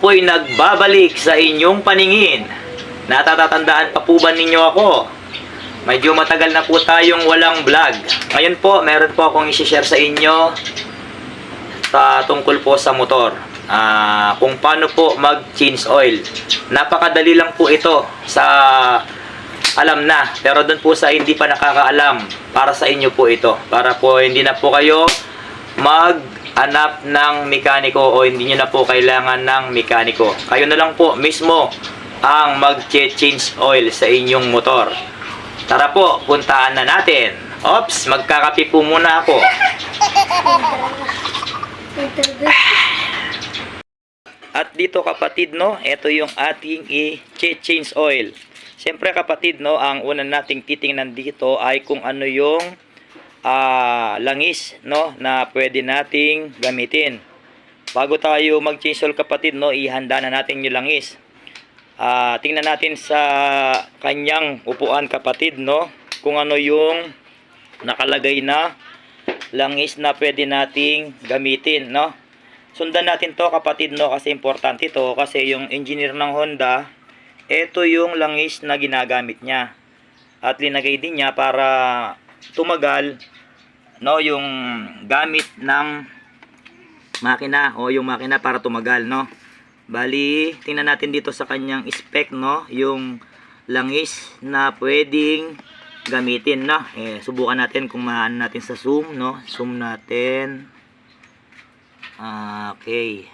po'y nagbabalik sa inyong paningin. Natatatandaan pa po ba ninyo ako? Medyo matagal na po tayong walang vlog. Ngayon po, meron po akong isi-share sa inyo tungkol po sa motor. Kung paano po mag-change oil. Napakadali lang po ito sa alam na. Pero doon po sa hindi pa nakakaalam, para sa inyo po ito. Para po hindi na po kayo maghanap ng mekaniko o hindi nyo na po kailangan ng mekaniko. Kayo na lang po mismo ang mag-change oil sa inyong motor. Tara po, puntaan na natin. Ops, magkakape po muna ako. At dito kapatid, no, ito yung ating i-change oil. Siyempre kapatid, no, ang una nating titingnan dito ay kung ano yung langis, no, na pwede nating gamitin. Bago tayo mag-change oil kapatid, no, ihanda na natin yung langis. Tingnan natin sa kanyang upuan kapatid, no, kung ano yung nakalagay na langis na pwede nating gamitin, no. Sundan natin to kapatid, no, kasi importante to, kasi yung engineer ng Honda, ito yung langis na ginagamit niya at linagay din niya para tumagal, no, yung gamit ng makina o yung makina para tumagal, no. Bali, tingnan natin dito sa kanyang spec, no, yung langis na pwedeng gamitin, no. Subukan natin kung maano natin sa zoom, no. Zoom natin. Okay.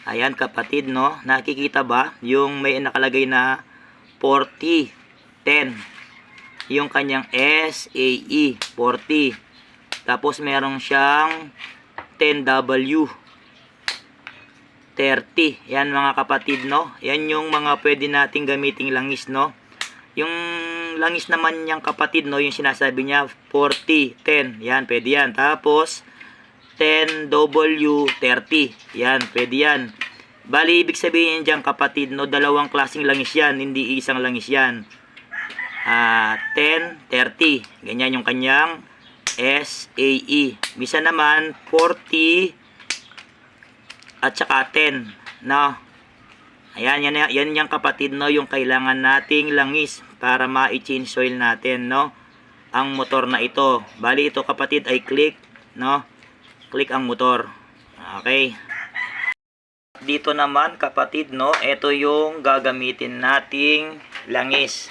Ayan kapatid, no. Nakikita ba yung may nakalagay na 4010? Yung kanyang SAE 40. Tapos meron siyang 10W 30. Yan mga kapatid, no. Yan yung mga pwede nating gamiting langis, no. Yung langis naman niyang kapatid, no, yung sinasabi niya 4010. Yan, pwede yan. Tapos 10W30. Yan, pwede yan. Bali, ibig sabihin diyan kapatid, no, dalawang klaseng langis yan, hindi isang langis yan. 1030. Ganyan yung kanyang SAE. Bisa naman 40 at saka 10, no. Ayan, yan yung kapatid, no, yung kailangan nating langis para ma-change oil natin, no, ang motor na ito. Bali, ito kapatid ay click, no, click ang motor. Okay. Dito naman kapatid, no, ito yung gagamitin nating langis.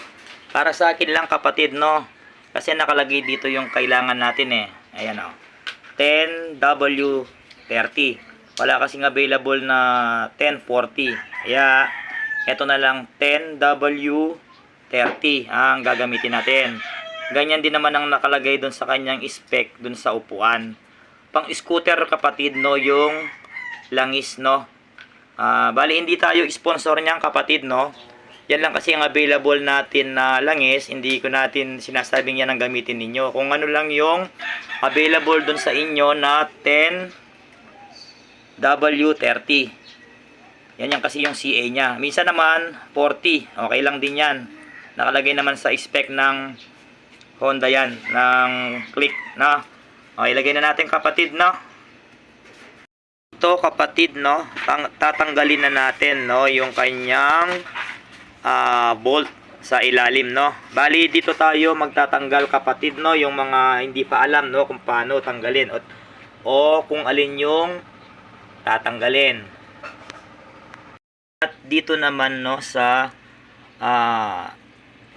Para sa akin lang kapatid, no, kasi nakalagay dito yung kailangan natin Ayan, 10W30. Wala kasing available na 1040. Kaya ito na lang 10W30 ang gagamitin natin. Ganyan din naman ang nakalagay doon sa kanyang spec doon sa upuan. Pang scooter kapatid, no, yung langis, no. Bali hindi tayo sponsor niyan kapatid, no. Yan lang kasi ang available natin na langis. Hindi ko natin sinasabing yan ang gamitin ninyo. Kung ano lang yung available doon sa inyo na 10W30. Yan kasi yung CA nya. Minsan naman 40. Okay lang din yan. Nakalagay naman sa spec ng Honda yan. Ng click, no. Okay, lagay na natin kapatid, no. Ito kapatid, no, tatanggalin na natin, no, yung kanyang bolt sa ilalim, no. Bali dito tayo magtatanggal kapatid, no, yung mga hindi pa alam, no, kung paano tanggalin o kung alin yung tatanggalin. At dito naman, no, sa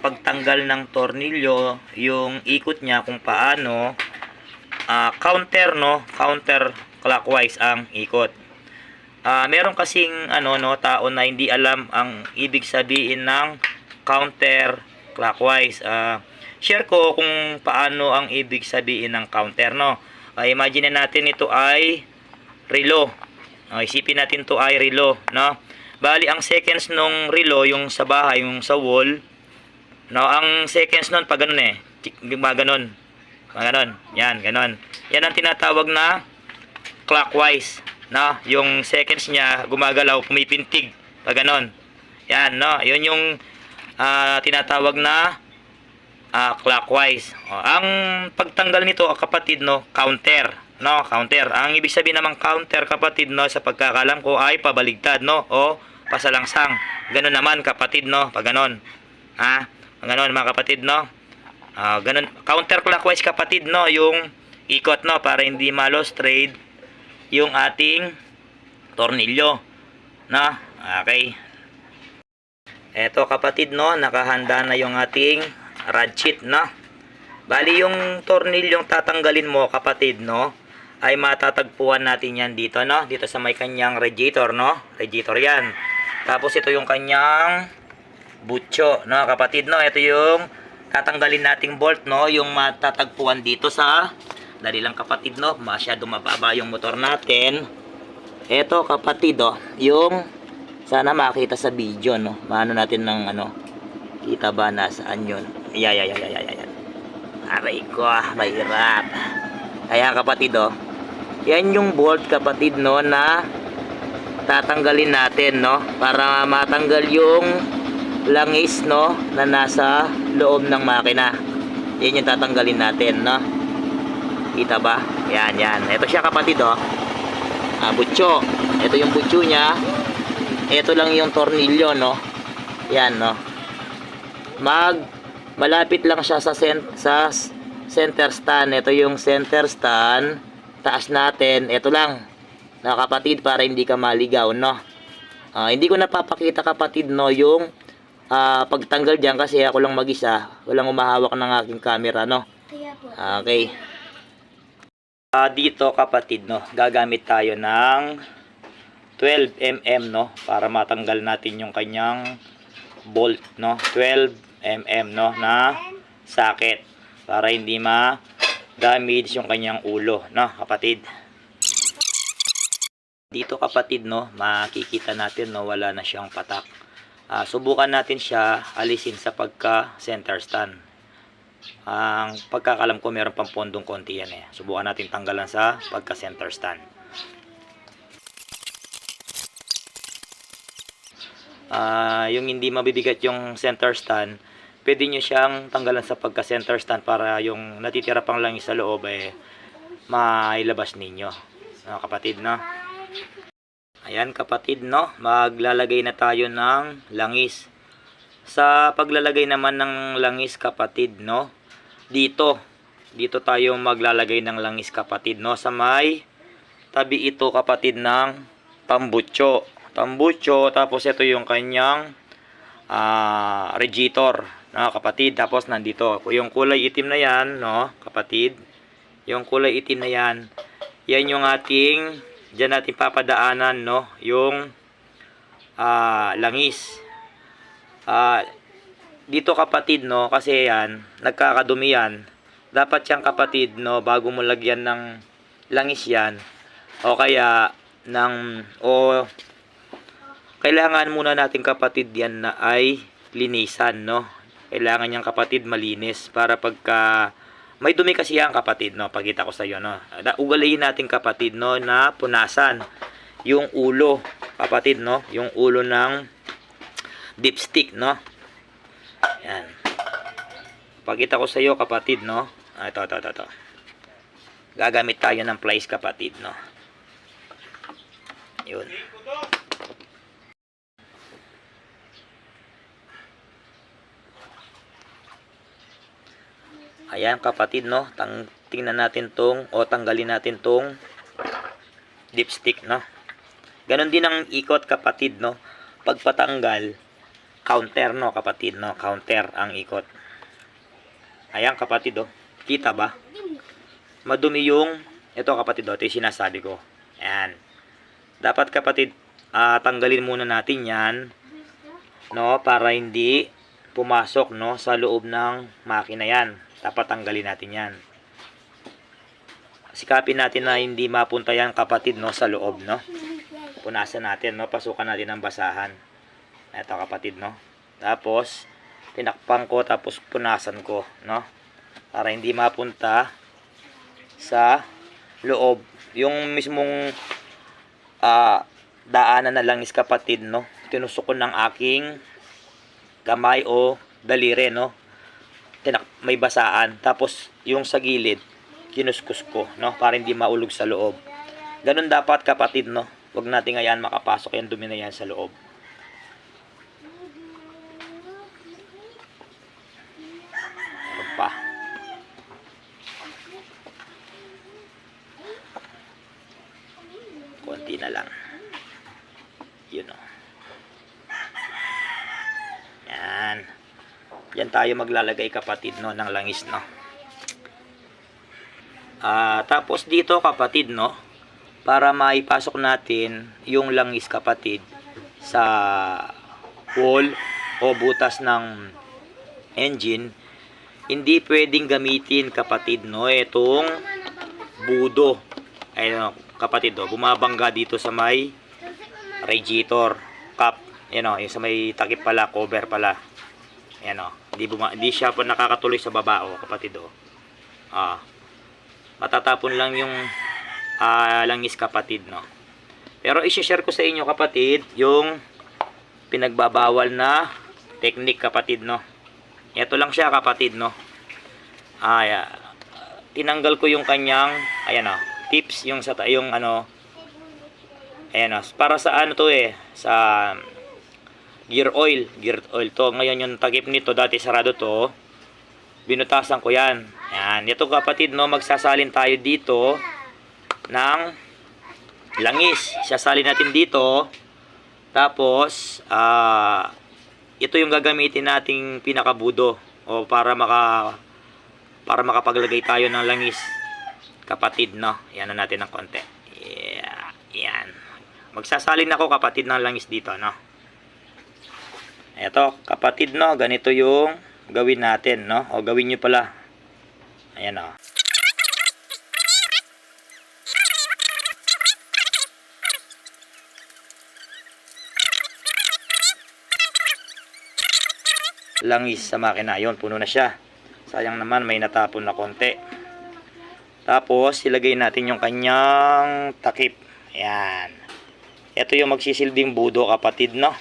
pagtanggal ng tornilyo, yung ikot niya kung paano counter, no, counter clockwise ang ikot. Meron kasing tao na hindi alam ang ibig sabihin ng counter clockwise. Share ko kung paano ang ibig sabihin ng counter, no. Imagine natin ito ay relo. Isipin natin ito ay relo, no. Bali ang seconds nung relo, yung sa bahay, yung sa wall, no, ang seconds nun pag ganun gumaganon. Ganon. Yan, ganon. Yan ang tinatawag na clockwise, no? Yung seconds niya gumagalaw, pumipintig pag ganon. Yan, no? Yun yung tinatawag na clockwise. Ang pagtanggal nito, kapatid, no, counter. no, counter. Ang ibig sabihin namang counter, kapatid, no, sa pagkakalam ko ay pabaligtad, no, o pasalangsang. Ganun naman, kapatid, no, pag ganon. Ha? Pag ganon, mga kapatid, no. Ganun, counterclockwise, kapatid, no, yung ikot, no, para hindi malos trade yung ating tornilyo, no. Okay. Eto, kapatid, no, nakahanda na yung ating ratchet, no. Bali yung tornilyong tatanggalin mo, kapatid, no, ay matatagpuan natin yan dito, no, dito sa may kanyang radiator, no. Radiator yan. Tapos ito yung kanyang butso, no, kapatid, no. Ito yung tatanggalin nating bolt, no, yung matatagpuan dito sa, dali lang, kapatid, no, masyado mababa yung motor natin. Ito, kapatid, oh, yung sana makita sa video, no, maano natin ng ano, kita ba nasaan yun? Ayan. Aray ko, mahirap. Ayan, kapatid, oh, yan yung bolt, kapatid, no, na tatanggalin natin, no, para matanggal yung langis, no, na nasa loob ng makina. Yan yung tatanggalin natin, no. Kita ba? Yan. Ito siya, kapatid, oh. Butso. Ito yung butso niya. Ito lang yung tornilyo, no. Yan, no. Malapit lang siya sa center stand. Ito yung center stand. Taas natin. Ito lang, na, kapatid, para hindi ka maligaw, no. Hindi ko napapakita, kapatid, no, yung pagtanggal dyan kasi ako lang mag-isa, walang umahawak ng aking camera, no. Okay. Dito, kapatid, no, gagamit tayo ng 12mm, no, para matanggal natin yung kanyang bolt, no. 12mm, no, na socket para hindi ma-damage yung kanyang ulo, no, kapatid. Dito, kapatid, no, makikita natin, no, wala na siyang patak. Subukan natin siya alisin sa pagka center stand. Ang pagkakalam ko meron pang pondong konti yan, eh. Subukan natin tanggalan sa pagka center stand. Yung hindi mabibigat yung center stand, pwede nyo siyang tanggalan sa pagka center stand para yung natitira pang langis sa loob ay mailabas ninyo, kapatid, no. Ayan, kapatid, no, maglalagay na tayo ng langis. Sa paglalagay naman ng langis, kapatid, no, dito tayo maglalagay ng langis, kapatid, no, sa may tabi ito, kapatid, ng tambutso. Tapos ito yung kanyang radiator, no, kapatid. Tapos nandito yung kulay itim na yan, no, kapatid, yung kulay itim na yan, yan yung ating, dyan natin papadaanan, no, yung langis. Dito, kapatid, no, kasi yan nagkakadumi yan. Dapat yang, kapatid, no, bago mo lagyan ng langis yan, o kaya kailangan muna natin, kapatid, yan na ay linisan, no. Kailangan yang, kapatid, malinis para pagka may dumi kasi yan, kapatid, no, pagkita ko sa iyo, no, ugaliin natin, kapatid, no, na punasan yung ulo, kapatid, no, yung ulo ng dipstick, no. Yan. Pagkita ko sa iyo, kapatid, no. Ito. Gagamit tayo ng pliers, kapatid, no. Yun. Ayan, kapatid, no. Tingnan natin tanggalin natin tong dipstick, no. Ganon din ang ikot, kapatid, no. Pagpatanggal, counter, no, kapatid, no. Counter ang ikot. Ayan, kapatid, oh. Kita ba? Madumi yung, ito, kapatid, oh. Ito yung sinasabi ko. Ayan. Dapat, kapatid, tanggalin muna natin yan, no, para hindi pumasok, no, sa loob ng makina yan. Dapat tanggalin natin yan. Sikapin natin na hindi mapunta yan, kapatid, no, sa loob, no. Punasan natin, no, pasukan natin ng basahan. Ito, kapatid, no. Tapos tinakpan ko, tapos punasan ko, no, para hindi mapunta sa loob yung mismong daanan na langis, kapatid, no. Tinusok ko ng aking kamay o daliri, no. May basaan. Tapos yung sa gilid, kinuskus ko, no? Para hindi maulog sa loob. Ganun dapat kapatid, no? Huwag natin ayan makapasok yan, dumi na yan sa loob. Meron pa. Konti na lang. Yun, o. Yan. Yan tayo maglalagay kapatid, no, ng langis, no. Tapos dito kapatid, no, para maipasok natin yung langis kapatid sa wall o butas ng engine, hindi pwedeng gamitin kapatid, no, itong budo. Ayun, kapatid, oh, bumabangga dito sa may radiator cap. Yan, oh, yung sa may takip pala, cover pala. Yan, oh, hindi siya pa nakakatuloy sa baba, oh, kapatid, oh. Matatapon lang yung langis kapatid, no. Pero i-share ko sa inyo kapatid yung pinagbabawal na technique kapatid, no. Ito lang siya kapatid, no. Tinanggal ko yung kanyang ayan, oh, tips, yung ano, ayan, oh, para sa ano to, sa gear oil to. Ngayon yung takip nito, dati sarado to, binutasan ko yan. Yan, ito kapatid, no, magsasalin tayo dito ng langis. Sasalin natin dito. Tapos ito yung gagamitin nating pinakabudo o para makapaglagay tayo ng langis kapatid, no. Yan na natin ng konti. Yeah, yan. Magsasalin ako kapatid ng langis dito, no. Ito kapatid, no, ganito yung gawin natin, no, o gawin nyo pala. Ayan, o. Langis sa makina, yun, puno na siya. Sayang naman, may natapon na konti. Tapos ilagay natin yung kanyang takip. Ayan, ito yung magsisilbing budo kapatid, no.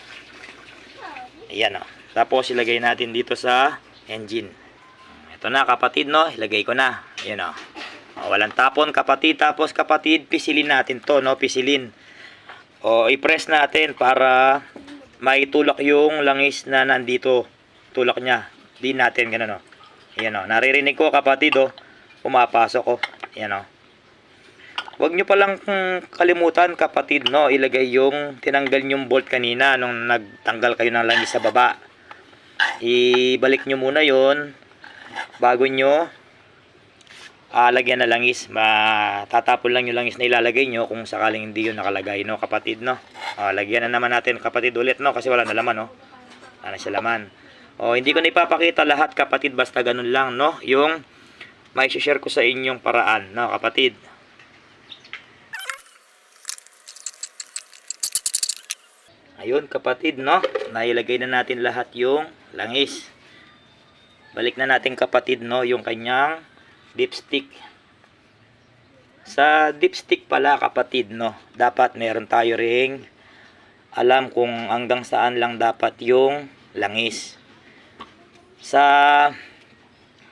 Ayan, o. Tapos ilagay natin dito sa engine. Ito na kapatid, no, ilagay ko na. Ayan, o. Walang tapon kapatid. Tapos kapatid, pisilin natin to, no, pisilin. O i-press natin para maitulak yung langis na nandito. Tulak niya. Di natin ganun, o. Ayan, o. Naririnig ko kapatid, o. Pumapasok, o. Ayan, o. Huwag nyo palang kalimutan kapatid, no, ilagay yung tinanggal nyong bolt kanina nung nagtanggal kayo ng langis sa baba. Ibalik nyo muna yon bago nyo lagyan na langis. Tatapon lang yung langis na ilalagay nyo kung sakaling hindi yun nakalagay, no, kapatid, no. Lagyan na naman natin kapatid ulit, no, kasi wala na laman, no. Wala na siya laman. Hindi ko na ipapakita lahat kapatid, basta ganun lang, no, yung may share ko sa inyong paraan, no, kapatid. Ayun kapatid, no, nailagay na natin lahat yung langis. Balik na natin kapatid, no, yung kanyang dipstick. Sa dipstick pala kapatid, no, dapat meron tayo ring alam kung hanggang saan lang dapat yung langis.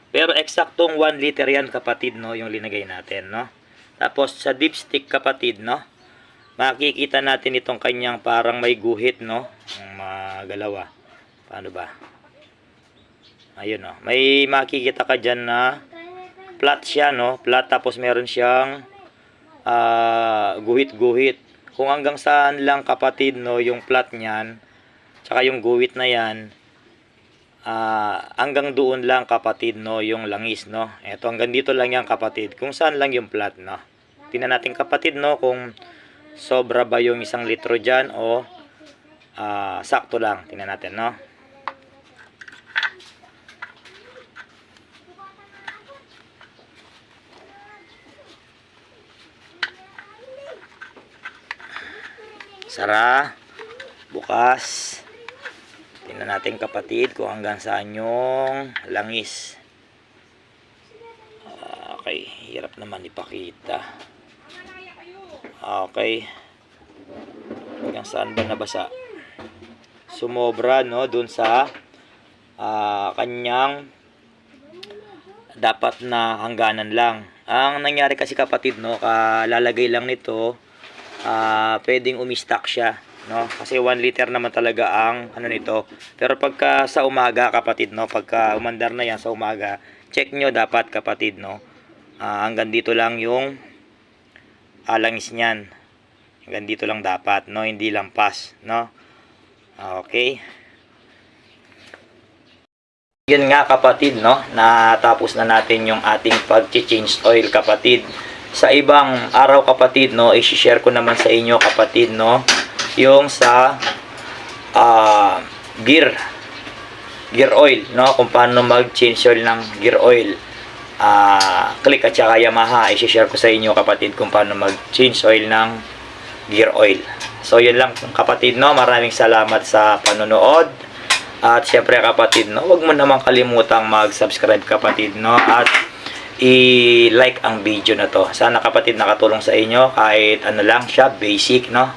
Pero eksaktong 1 liter yan kapatid, no, yung linagay natin, no. Tapos sa dipstick kapatid, no, makikita natin itong kanyang parang may guhit, no, magalaw. Paano ba? Ayun, no, may makikita ka dyan na flat siya, no, flat, tapos meron siyang guhit-guhit. Kung hanggang saan lang kapatid, no, yung flat niyan tsaka yung guhit na yan, hanggang doon lang kapatid, no, yung langis, no. Eto, hanggang dito lang yan kapatid, kung saan lang yung flat, no. Tingnan natin kapatid, no, kung sobra ba yung 1 litro dyan o sakto lang. Tingnan natin, no. Sara, bukas. Tingnan natin kapatid kung hanggang saan yung langis. Okay, hirap naman ipakita. Okay, hanggang saan ba nabasa? Sumobra, no, dun sa kanyang dapat na hangganan lang. Ang nangyari kasi kapatid, no, kalalagay lang nito, pwedeng umistock siya, no? Kasi 1 liter naman talaga ang ano nito. Pero pagka sa umaga kapatid, no, pagka umandar na yan sa umaga, check nyo dapat kapatid, no. Hanggang dito lang yung langis niyan. Hanggang dito lang dapat, no, hindi lampas, no. Okay. Yan nga kapatid, no, natapos na natin yung ating pag-change oil kapatid. Sa ibang araw kapatid, no, i-share ko naman sa inyo kapatid, no, yung sa gear oil, no, kung paano mag-change oil ng gear oil. Click at saka Yamaha, i-share ko sa inyo kapatid kung paano mag-change oil ng gear oil. So yun lang kapatid, no, maraming salamat sa panonood. At syempre kapatid, no, wag mo naman kalimutang mag-subscribe kapatid, no, at i-like ang video na to. Sana kapatid nakatulong sa inyo kahit ano lang siya, basic, no.